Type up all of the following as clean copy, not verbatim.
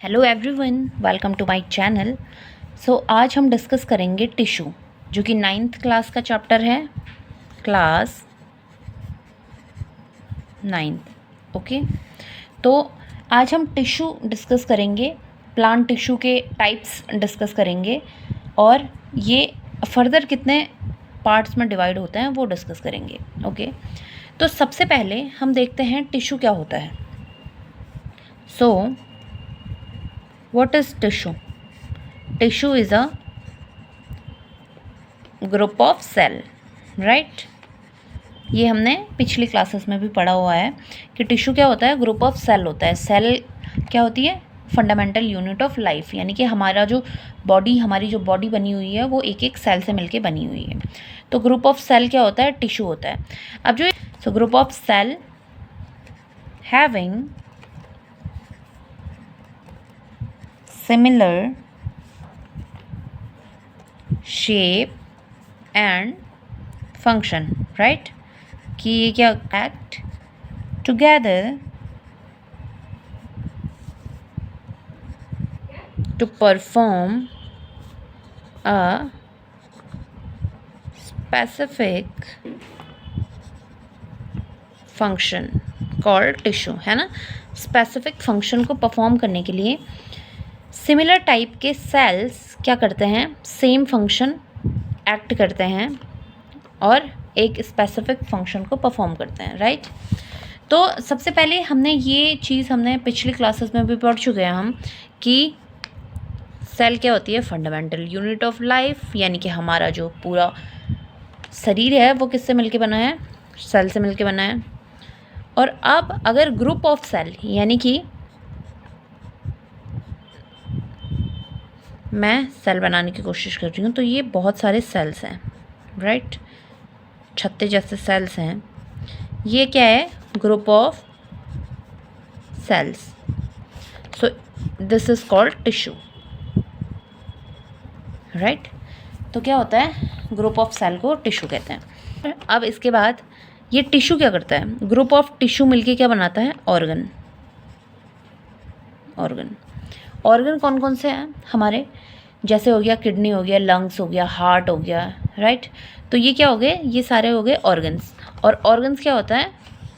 Hello everyone, welcome to my channel. आज हम discuss करेंगे टिश्यू, जो कि 9th क्लास का चैप्टर है, क्लास 9th। ओके, तो आज हम टिश्यू डिस्कस करेंगे, प्लांट टिश्यू के टाइप्स डिस्कस करेंगे और ये फर्दर कितने पार्ट्स में डिवाइड होते हैं वो डिस्कस करेंगे। ओके, तो सबसे पहले हम देखते हैं टिश्यू क्या होता है। What is tissue? Tissue is a group of cell, right? ये हमने पिछली क्लासेस में भी पढ़ा हुआ है कि टिश्यू क्या होता है, ग्रुप ऑफ सेल होता है। सेल क्या होती है? फंडामेंटल यूनिट ऑफ लाइफ, यानी कि हमारी जो बॉडी बनी हुई है वो एक एक सेल से मिलके बनी हुई है। तो ग्रुप ऑफ सेल क्या होता है? टिश्यू होता है। अब जो group of cell having similar shape and function, right? कि ये क्या act together to perform a specific function called tissue, है ना। स्पेसिफिक फंक्शन को परफॉर्म करने के लिए सिमिलर टाइप के सेल्स क्या करते हैं? सेम फंक्शन एक्ट करते हैं और एक स्पेसिफिक फंक्शन को परफॉर्म करते हैं, राइट। तो सबसे पहले हमने पिछली क्लासेस में भी पढ़ चुके हैं हम कि सेल क्या होती है? फंडामेंटल यूनिट ऑफ लाइफ, यानी कि हमारा जो पूरा शरीर है वो किससे मिलके बना है? सेल से मिलके बना है। और अब अगर ग्रुप ऑफ सेल, यानी कि मैं सेल बनाने की कोशिश कर रही हूँ, तो ये बहुत सारे सेल्स हैं, राइट। 36 जैसे सेल्स हैं। ये क्या है? Group of cells. So this is called tissue, right. तो क्या होता है? ग्रुप ऑफ सेल को टिश्यू कहते हैं। अब इसके बाद ये टिश्यू क्या करता है? ग्रुप ऑफ टिश्यू मिलके क्या बनाता है? ऑर्गन। ऑर्गन कौन कौन से हैं हमारे? जैसे हो गया किडनी, हो गया लंग्स, हो गया हार्ट, हो गया, राइट। तो ये क्या हो गए? ये सारे हो गए ऑर्गन्स। और ऑर्गन्स क्या होता है?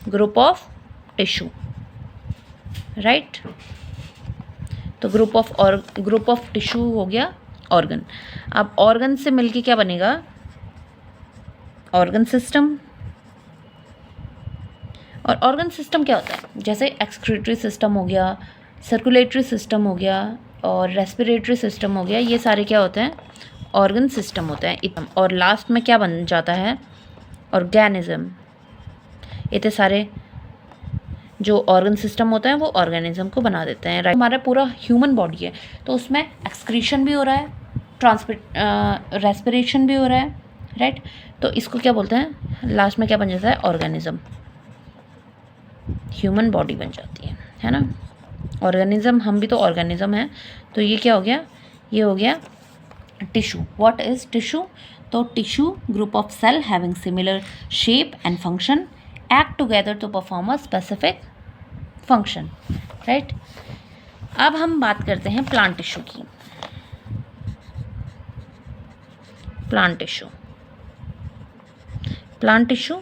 Group of tissue, right. तो ग्रुप ऑफ टिश्यू हो गया ऑर्गन। अब ऑर्गन से मिलके क्या बनेगा? Organ system. और ऑर्गन सिस्टम क्या होता है? जैसे एक्सक्रीटरी सिस्टम हो गया, सर्कुलेटरी सिस्टम हो गया और रेस्पिरेटरी सिस्टम हो गया। ये सारे क्या होते हैं? ऑर्गन सिस्टम होते हैं। और लास्ट में क्या बन जाता है? ऑर्गेनिज्म। इतने सारे जो ऑर्गन सिस्टम होता है वो ऑर्गेनिज्म को बना देते हैं, राइट। हमारा पूरा ह्यूमन बॉडी है, तो उसमें एक्सक्रीशन भी हो रहा है, रेस्पिरेशन भी हो रहा है, राइट। तो इसको क्या बोलते हैं? लास्ट में क्या बन जाता है? ऑर्गेनिज्म। ह्यूमन बॉडी बन जाती है ना। ऑर्गेनिज्म, हम भी तो ऑर्गेनिज्म हैं। तो ये क्या हो गया? ये हो गया टिश्यू। What is tissue? तो tissue group of cell having similar shape and function act together to perform a specific function, right. अब हम बात करते हैं प्लांट टिश्यू की। प्लांट टिश्यू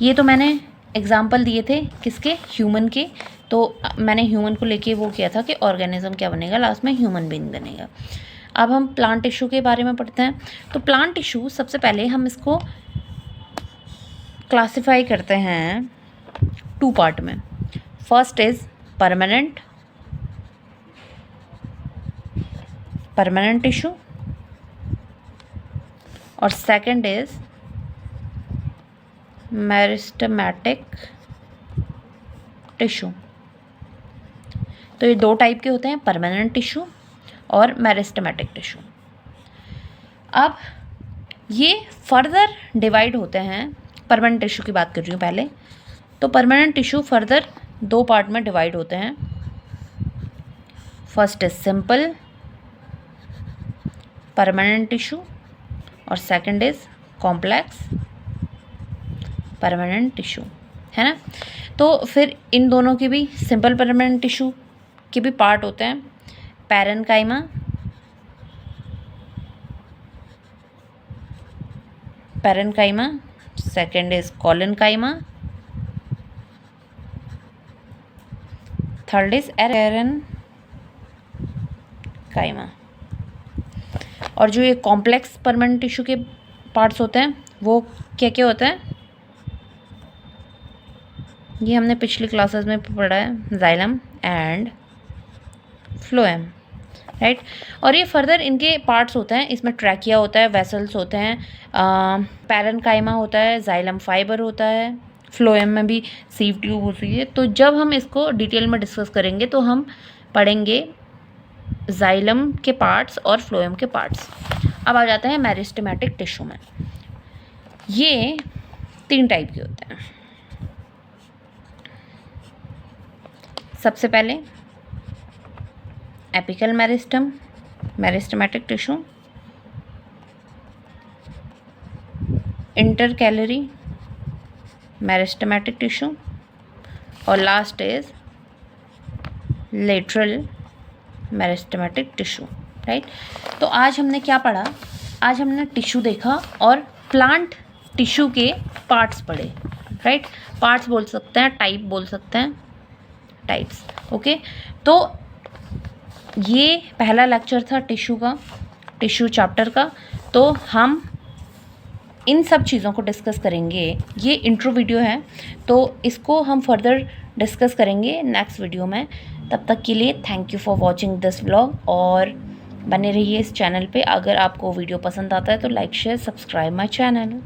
ये तो मैंने एग्जाम्पल दिए थे किसके? ह्यूमन के। तो मैंने ह्यूमन को लेके वो किया था कि ऑर्गेनिज्म क्या बनेगा? लास्ट में ह्यूमन बीइंग बनेगा। अब हम प्लांट टिश्यू के बारे में पढ़ते हैं। तो प्लांट टिश्यू सबसे पहले हम इसको क्लासिफाई करते हैं 2 पार्ट में। फर्स्ट इज परमानेंट टिश्यू और सेकंड इज मेरिस्टेमेटिक टिश्यू। तो ये 2 टाइप के होते हैं, परमानेंट टिश्यू और मेरिस्टेमेटिक टिश्यू। अब ये फर्दर डिवाइड होते हैं। परमानेंट टिश्यू की बात कर रही हूँ पहले। तो परमानेंट टिश्यू फर्दर 2 पार्ट में डिवाइड होते हैं। First is simple permanent tissue और second is complex permanent tissue, है ना। तो फिर इन दोनों की भी सिंपल परमानेंट टिश्यू के भी पार्ट होते हैं, parenchyma, parenchyma, second is collenchyma, third is aerenchyma. और जो ये कॉम्प्लेक्स परमानेंट टिश्यू के पार्ट्स होते हैं वो क्या क्या होता है, ये हमने पिछली क्लासेस में पढ़ा है, जाइलम एंड फ्लोएम, राइट। और ये फर्दर इनके पार्ट्स होते हैं, इसमें ट्रैकिया होता है, वेसल्स होते हैं, पैरेनकाइमा होता है, जाइलम फाइबर होता है, फ्लोएम में भी सीव ट्यूब होती है। तो जब हम इसको डिटेल में डिस्कस करेंगे तो हम पढ़ेंगे जाइलम के पार्ट्स और फ्लोएम के पार्ट्स। अब आ जाते हैं मेरिस्टेमेटिक टिश्यू में। ये 3 टाइप के होते हैं। सबसे पहले apical meristem, meristematic tissue, intercalary meristematic tissue, और last is lateral meristematic tissue, right. तो आज हमने क्या पढ़ा, आज हमने टिश्यू देखा और प्लांट टिश्यू के पार्ट्स पढ़े, राइट। पार्ट्स बोल सकते हैं, टाइप बोल सकते हैं, टाइप्स, ओके। तो ये पहला लेक्चर था टिश्यू का, टिश्यू चैप्टर का। तो हम इन सब चीज़ों को डिस्कस करेंगे। ये इंट्रो वीडियो है तो इसको हम फर्दर डिस्कस करेंगे नेक्स्ट वीडियो में। तब तक के लिए thank you for watching this vlog, और बने रहिए इस चैनल पे। अगर आपको वीडियो पसंद आता है तो like share subscribe my channel.